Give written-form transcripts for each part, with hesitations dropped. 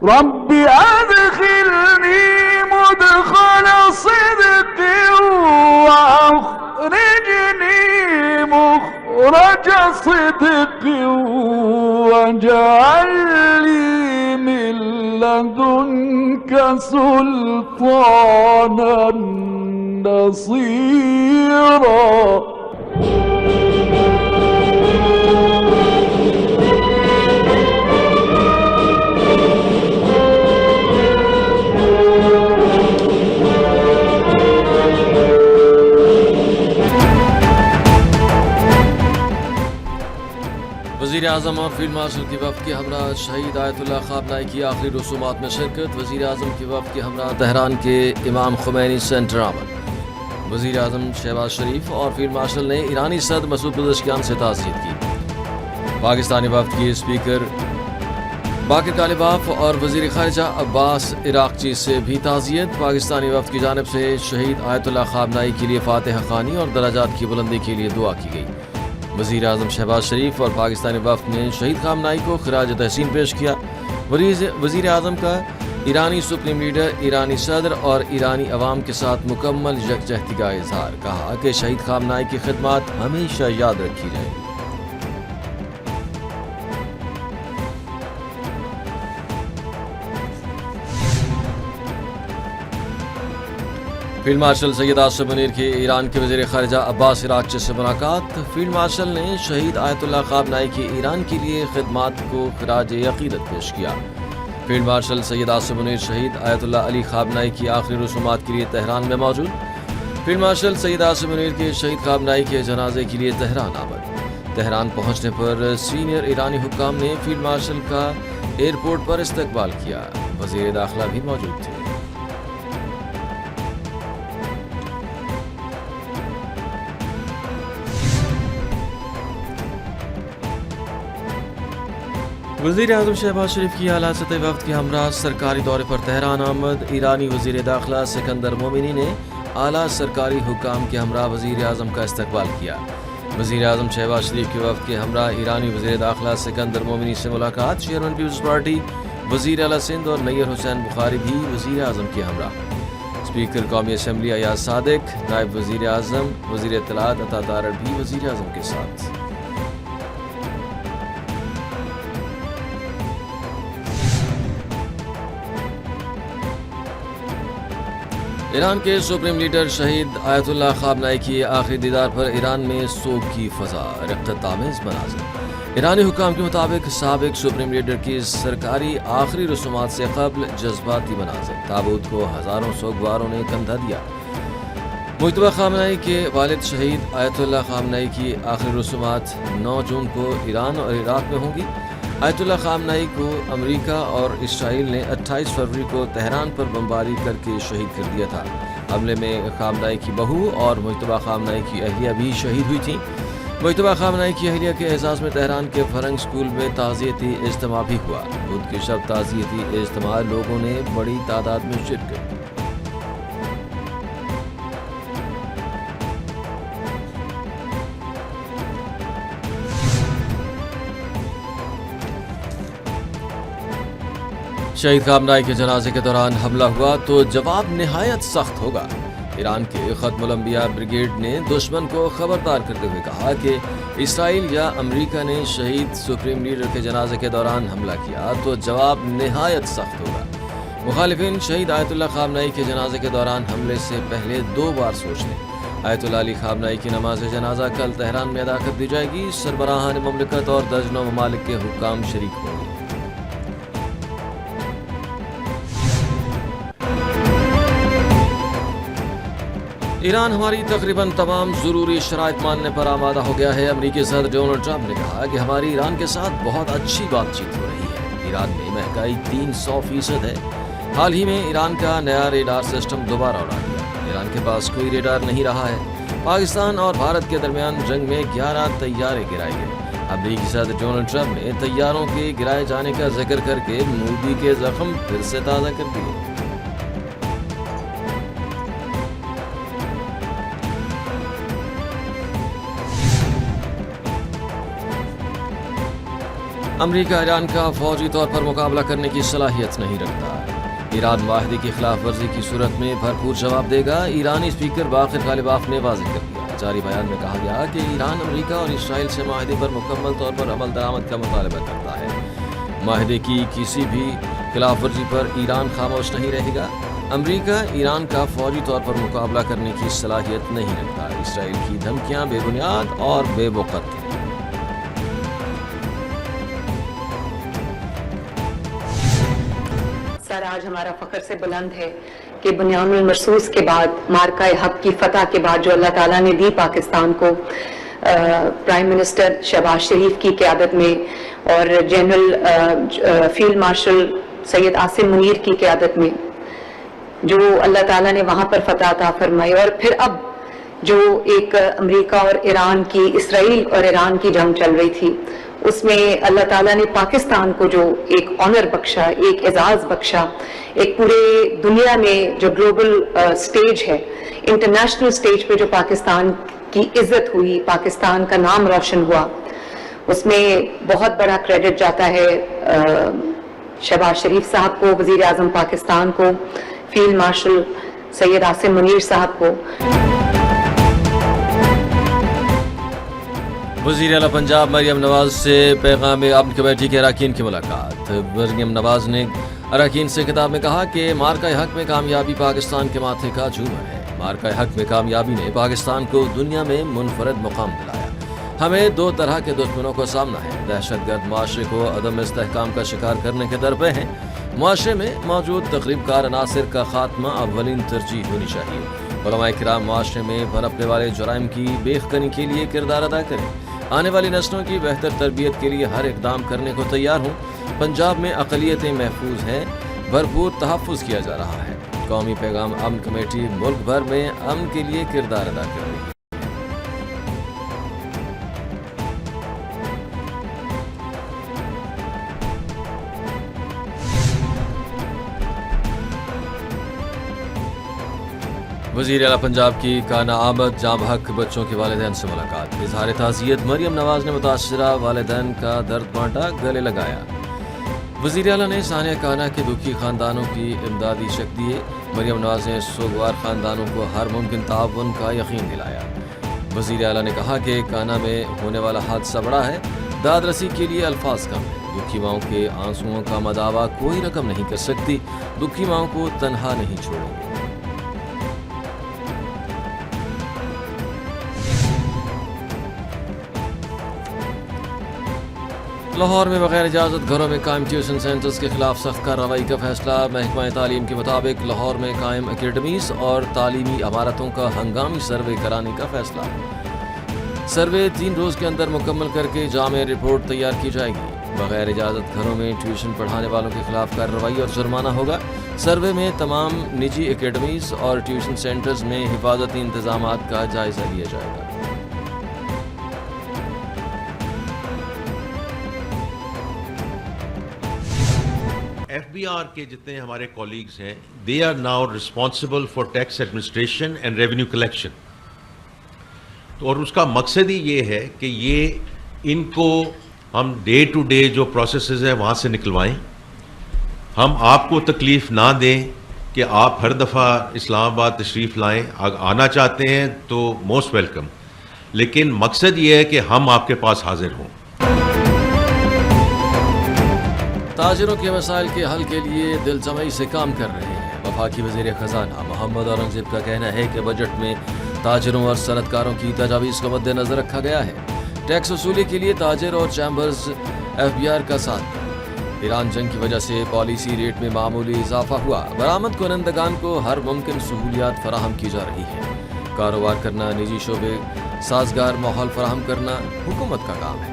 رب أدخلني مدخل صدق وأخرجني مخرج صدق واجعل لي من لدنك سلطانا نصيرا. وزیر اعظم اور فیلڈ مارشل کی وفد کے ہمراہ شہید آیت اللہ خوابنائی کی آخری رسومات میں شرکت. وزیر اعظم کی وفد کے ہمراہ تہران کے امام خمینی سینٹر آمد. وزیر اعظم شہباز شریف اور فیلڈ مارشل نے ایرانی صدر مسعود پزشکیان سے تعزیت کی. پاکستانی وفد کی اسپیکر باقر کالباف اور وزیر خارجہ عباس عراقچی سے بھی تعزیت. پاکستانی وفد کی جانب سے شہید آیت اللہ خوابنائی کے لیے فاتحہ خوانی اور درجات کی بلندی کے لیے دعا کی گئی. وزیر اعظم شہباز شریف اور پاکستانی وفد نے شہید خوابنائی کو خراج تحسین پیش کیا. وزیر اعظم کا ایرانی سپریم لیڈر، ایرانی صدر اور ایرانی عوام کے ساتھ مکمل یکجہتی کا اظہار. کہا کہ شہید خوابنائی کی خدمات ہمیشہ یاد رکھی جائیں. فیلڈ مارشل سید آصف منیر کی ایران کے وزیر خارجہ عباس عراقچی سے ملاقات. فیلڈ مارشل نے شہید آیت اللہ خوابنائی کی ایران کے لیے خدمات کو خراج عقیدت پیش کیا. فیلڈ مارشل سید آصف منیر شہید آیت اللہ علی خوابنائی کی آخری رسومات کے لیے تہران میں موجود. فیلڈ مارشل سید آصف منیر کے شہید خوابنائی کے جنازے کے لیے تہران آمد. تہران پہنچنے پر سینئر ایرانی حکام نے فیلڈ مارشل کا ایئرپورٹ پر استقبال کیا. وزیر داخلہ بھی موجود تھے. وزیر اعظم شہباز شریف کی اعلیٰ سطحی وفد کے ہمراہ سرکاری دورے پر تہران آمد. ایرانی وزیر داخلہ سکندر مومنی نے اعلیٰ سرکاری حکام کے ہمراہ وزیر اعظم کا استقبال کیا. وزیر اعظم شہباز شریف کی وفد کے ہمراہ ایرانی وزیر داخلہ سکندر مومنی سے ملاقات. چیئرمین پیپلز پارٹی وزیر اعلیٰ سندھ اور نیر حسین بخاری بھی وزیر اعظم کے ہمراہ. اسپیکر قومی اسمبلی ایاز صادق، نائب وزیر اعظم وزیر اطلاعات عطا تارڑ بھی وزیر اعظم کے ساتھ. ایران کے سپریم لیڈر شہید آیت اللہ خوابنائی کی آخری دیدار پر ایران میں سوگ کی فضا، رقت آمیز مناظر. ایرانی حکام کے مطابق سابق سپریم لیڈر کی سرکاری آخری رسومات سے قبل جذباتی مناظر. تابوت کو ہزاروں سوگواروں نے کندھا دیا. مجتبیٰ خامنہئی کے والد شہید آیت اللہ خوابنائی کی آخری رسومات 9 جون کو ایران اور عراق میں ہوں گی. آیت اللہ خوابنائی کو امریکہ اور اسرائیل نے 28 فروری کو تہران پر بمباری کر کے شہید کر دیا تھا. حملے میں خوابنائی کی بہو اور مجتبیٰ خوابنائی کی اہلیہ بھی شہید ہوئی تھیں. مجتبیٰ خوابنائی کی اہلیہ کے اعزاز میں تہران کے فرنگ اسکول میں تعزیتی اجتماع بھی ہوا. بدھ کی شب تعزیتی اجتماع لوگوں نے بڑی تعداد میں شرکت. شہید خوابنائی کے جنازے کے دوران حملہ ہوا تو جواب نہایت سخت ہوگا. ایران کے ختم الانبیاء بریگیڈ نے دشمن کو خبردار کرتے ہوئے کہا کہ اسرائیل یا امریکہ نے شہید سپریم لیڈر کے جنازے کے دوران حملہ کیا تو جواب نہایت سخت ہوگا. مخالفین شہید آیت اللہ خوابنائی کے جنازے کے دوران حملے سے پہلے 2 بار سوچ لیں. آیت اللہ علی خوابنائی کی نماز جنازہ کل تہران میں ادا کر دی جائے گی. سربراہان مملکت اور درجنوں ممالک کے حکام شریک ہوں گے. ایران ہماری تقریباً تمام ضروری شرائط ماننے پر آمادہ ہو گیا ہے. امریکی صدر ڈونلڈ ٹرمپ نے کہا کہ ہماری ایران کے ساتھ بہت اچھی بات چیت ہو رہی ہے. ایران میں مہنگائی 300% ہے. حال ہی میں ایران کا نیا ریڈار سسٹم دوبارہ اڑا دیا. ایران کے پاس کوئی ریڈار نہیں رہا ہے. پاکستان اور بھارت کے درمیان جنگ میں 11 طیارے گرائے گئے. امریکی صدر ڈونلڈ ٹرمپ نے طیاروں کے گرائے جانے کا ذکر کر کے مودی کے زخم پھر سے تازہ کر دیے. امریکہ ایران کا فوجی طور پر مقابلہ کرنے کی صلاحیت نہیں رکھتا. ایران معاہدے کی خلاف ورزی کی صورت میں بھرپور جواب دے گا. ایرانی اسپیکر باقر غالباف نے واضح کر دیا. جاری بیان میں کہا گیا کہ ایران امریکہ اور اسرائیل سے معاہدے پر مکمل طور پر عمل درآمد کا مطالبہ کرتا ہے. معاہدے کی کسی بھی خلاف ورزی پر ایران خاموش نہیں رہے گا. امریکہ ایران کا فوجی طور پر مقابلہ کرنے کی صلاحیت نہیں رکھتا. اسرائیل کی دھمکیاں بے بنیاد اور بے وقت ہیں. سر آج ہمارا فخر سے بلند ہے کہ بنیان المرصوص کے بعد مارکہ حق کی فتح کے بعد جو اللہ تعالیٰ نے دی پاکستان کو پرائم منسٹر شہباز شریف کی قیادت میں اور general field marshal Syed Asim Munir کی قیادت میں جو اللہ تعالیٰ نے وہاں پر فتح عطا فرمائی. اور پھر اب جو ایک امریکہ اور ایران کی اسرائیل اور ایران کی جنگ چل رہی تھی اس میں اللہ تعالیٰ نے پاکستان کو جو ایک آنر بخشا, ایک اعزاز بخشا, ایک پورے دنیا میں جو گلوبل سٹیج ہے, انٹرنیشنل سٹیج پہ جو پاکستان کی عزت ہوئی, پاکستان کا نام روشن ہوا, اس میں بہت بڑا کریڈٹ جاتا ہے شہباز شریف صاحب کو, وزیر اعظم پاکستان کو, فیلڈ مارشل سید عاصم منیر صاحب کو. وزیر اعلیٰ پنجاب مریم نواز سے پیغام امن کمیٹی کے اراکین کی ملاقات. مریم نواز نے اراکین سے خطاب میں کہا کہ مارکہ حق میں کامیابی پاکستان کے ماتھے کا جھومر ہے. مارکہ حق میں کامیابی نے پاکستان کو دنیا میں منفرد مقام دلایا. ہمیں دو طرح کے دشمنوں کا سامنا ہے. دہشت گرد معاشرے کو عدم استحکام کا شکار کرنے کے درپے ہیں. معاشرے میں موجود تخریب کار عناصر کا خاتمہ اولین ترجیح ہونی چاہیے. علماء کرام معاشرے میں پنپنے والے جرائم کی بیخ کنی کے لیے کردار ادا کریں. آنے والی نسلوں کی بہتر تربیت کے لیے ہر اقدام کرنے کو تیار ہوں. پنجاب میں اقلیتیں محفوظ ہیں, بھرپور تحفظ کیا جا رہا ہے. قومی پیغام امن کمیٹی ملک بھر میں امن کے لیے کردار ادا کر رہی ہے. وزیر اعلیٰ پنجاب کی کانا آمد جاں بحق بچوں کے والدین سے ملاقات. اظہار تعزیت مریم نواز نے متاثرہ والدین کا درد بانٹا, گلے لگایا. وزیر اعلیٰ نے ثانیہ کانا کے دکھی خاندانوں کی امدادی شک دیے. مریم نواز نے سوگوار خاندانوں کو ہر ممکن تعاون کا یقین دلایا. وزیر اعلیٰ نے کہا کہ کانا میں ہونے والا حادثہ بڑا ہے, داد رسی کے لیے الفاظ کم ہیں. دکھی ماؤں کے آنسوؤں کا مداوع کوئی رقم نہیں کر سکتی. دکھی ماؤں کو تنہا نہیں چھوڑیں گے. لاہور میں بغیر اجازت گھروں میں قائم ٹیوشن سینٹرز کے خلاف سخت کارروائی کا فیصلہ. محکمہ تعلیم کے مطابق لاہور میں قائم اکیڈمیز اور تعلیمی عمارتوں کا ہنگامی سروے کرانے کا فیصلہ. سروے 3 روز کے اندر مکمل کر کے جامع رپورٹ تیار کی جائے گی. بغیر اجازت گھروں میں ٹیوشن پڑھانے والوں کے خلاف کارروائی اور جرمانہ ہوگا. سروے میں تمام نجی اکیڈمیز اور ٹیوشن سینٹرز میں حفاظتی انتظامات کا جائزہ لیا جائے گا. ایف بی آر کے جتنے ہمارے کولیگز ہیں, they are now responsible for tax administration and revenue collection. اور اس کا مقصد ہی یہ ہے کہ ان کو ہم ڈے ٹو ڈے جو پروسیسز ہیں وہاں سے نکلوائیں. ہم آپ کو تکلیف نہ دیں کہ آپ ہر دفعہ اسلام آباد تشریف لائیں. آنا چاہتے ہیں تو موسٹ ویلکم, لیکن مقصد یہ ہے کہ ہم آپ کے پاس حاضر ہوں. تاجروں کے مسائل کے حل کے لیے دل جمعی سے کام کر رہے ہیں. وفاقی وزیر خزانہ محمد اورنگزیب کا کہنا ہے کہ بجٹ میں تاجروں اور صنعت کاروں کی تجاویز کو مد نظر رکھا گیا ہے. ٹیکس وصولی کے لیے تاجر اور چیمبرز ایف بی آر کا ساتھ دیں. ایران جنگ کی وجہ سے پالیسی ریٹ میں معمولی اضافہ ہوا. برآمد کنندگان کو ہر ممکن سہولیات فراہم کی جا رہی ہیں. کاروبار کرنا, نجی شعبے سازگار ماحول فراہم کرنا حکومت کا کام ہے.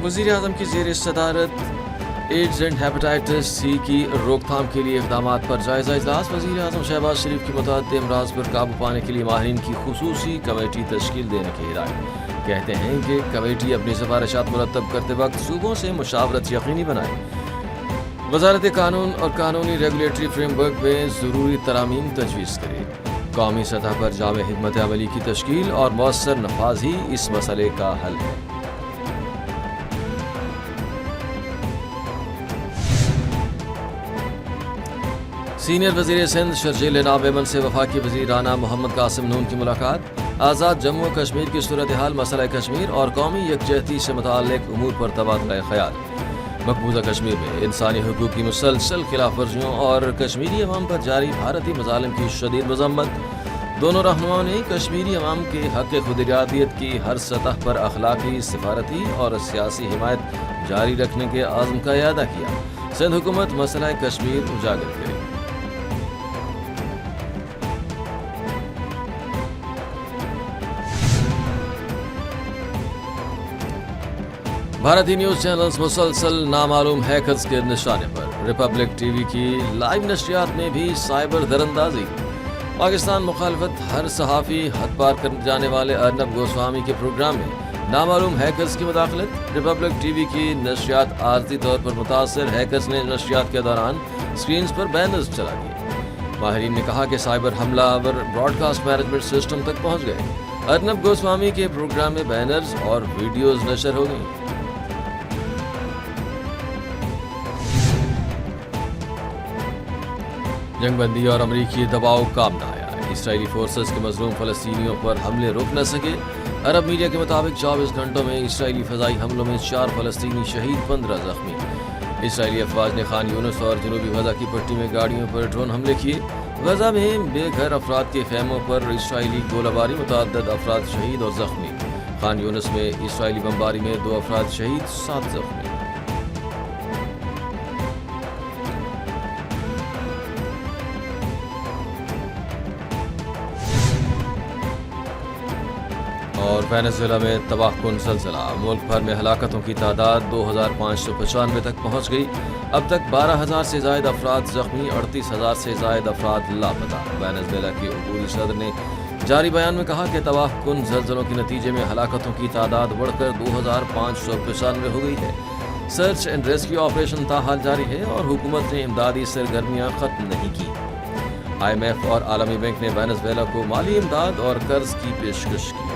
وزیر اعظم کی زیر صدارت ایڈز اینڈ ہیپاٹائٹس سی کی روک تھام کے لیے اقدامات پر جائزہ اجلاس. وزیر اعظم شہباز شریف کی متعدد امراض پر قابو پانے کے لیے ماہرین کی خصوصی کمیٹی تشکیل دینے کی ہدایت. کہتے ہیں کہ کمیٹی اپنی سفارشات مرتب کرتے وقت صوبوں سے مشاورت یقینی بنائے. وزارت قانون اور قانونی ریگولیٹری فریم ورک میں ضروری ترامیم تجویز کرے. قومی سطح پر جامع حکمت عملی کی تشکیل اور مؤثر نفاذ ہی اس مسئلے کا حل ہے۔ سینئر وزیر سندھ شرجیل انعام ایمن سے وفاقی وزیر رانا محمد قاسم نون کی ملاقات۔ آزاد جموں و کشمیر کی صورتحال، مسئلہ کشمیر اور قومی یکجہتی سے متعلق امور پر تبادلہ خیال۔ مقبوضہ کشمیر میں انسانی حقوق کی مسلسل خلاف ورزیوں اور کشمیری عوام پر جاری بھارتی مظالم کی شدید مذمت۔ دونوں رہنماؤں نے کشمیری عوام کے حق خود ارادیت کی ہر سطح پر اخلاقی، سفارتی اور سیاسی حمایت جاری رکھنے کے عزم کا اعادہ کیا۔ سندھ حکومت مسئلہ کشمیر اجاگر کرے۔ بھارتی نیوز چینلز مسلسل نامعلوم ہیکرز کے نشانے پر۔ ریپبلک ٹی وی کی لائیو نشریات میں بھی سائبر دراندازی۔ پاکستان مخالفت ہر صحافی حد پار کرنے جانے والے ارنب گوسوامی کے پروگرام میں نامعلوم ہیکرز کی مداخلت۔ ریپبلک ٹی وی کی نشریات عارضی طور پر متاثر، ہیکرز نے نشریات کے دوران سکرینز پر بینرز چلا دیے۔ ماہرین نے کہا کہ سائبر حملہ آور براڈ کاسٹ مینجمنٹ سسٹم تک پہنچ گئے۔ ارنب گوسوامی کے پروگرام میں بینرز اور ویڈیوز نشر ہو گئیں۔ جنگ بندی اور امریکی دباؤ کام نہ آیا۔ اسرائیلی فورسز کے مظلوم فلسطینیوں پر حملے روک نہ سکے۔ عرب میڈیا کے مطابق 24 گھنٹوں میں اسرائیلی فضائی حملوں میں 4 فلسطینی شہید، 15 زخمی۔ اسرائیلی افواج نے خان یونس اور جنوبی غزہ کی پٹی میں گاڑیوں پر ڈرون حملے کیے۔ غزہ میں بے گھر افراد کے خیموں پر اسرائیلی گولہ باری، متعدد افراد شہید اور زخمی۔ خان یونس میں اسرائیلی بمباری میں 2 افراد شہید، 7 زخمی۔ اور وینزویلا میں تباہ کن زلزلہ، ملک بھر میں ہلاکتوں کی تعداد 2595 تک پہنچ گئی۔ اب تک 12,000 سے زائد افراد زخمی، 38,000 سے زائد افراد لاپتہ۔ وینزویلا کے عبوری صدر نے جاری بیان میں کہا کہ تباہ کن زلزلوں کے نتیجے میں ہلاکتوں کی تعداد بڑھ کر 2595 ہو گئی ہے۔ سرچ اینڈ ریسکیو آپریشن تاحال جاری ہے اور حکومت نے امدادی سرگرمیاں ختم نہیں کی۔ IMF اور عالمی بینک نے وینزویلا کو مالی امداد اور قرض کی پیشکش کی۔